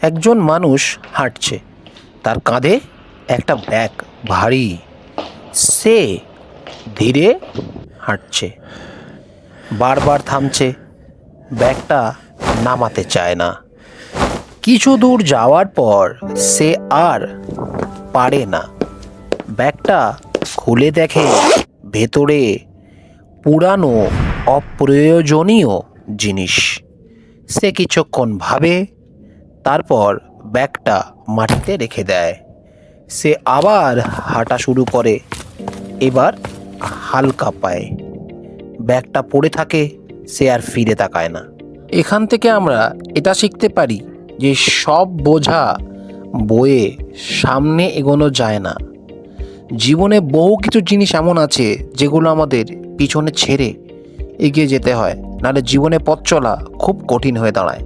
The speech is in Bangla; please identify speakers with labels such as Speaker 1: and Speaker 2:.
Speaker 1: একজন মানুষ হাঁটছে, তার কাঁধে একটা ব্যাগ ভারী। সে ধীরে হাঁটছে, বারবার থামছে, ব্যাগটা নামাতে চায় না। কিছু দূর যাওয়ার পর সে আর পারে না। ব্যাগটা খুলে দেখে ভেতরে পুরানো অপ্রয়োজনীয় জিনিস। সে কিছুক্ষণ ভাবে, তারপর ব্যাগটা মাটিতে রেখে দেয়। সে আবার হাঁটা শুরু করে, এবার হালকা পায়ে। ব্যাগটা পড়ে থাকে, সে আর ফিরে তাকায় না। এখান থেকে আমরা এটা শিখতে পারি যে সব বোঝা বয়ে সামনে এগোনো যায় না। জীবনে বহু কিছু জিনিস এমন আছে যেগুলো আমাদের পিছনে ছেড়ে এগিয়ে যেতে হয়, নাহলে জীবনে পথ চলা খুব কঠিন হয়ে দাঁড়ায়।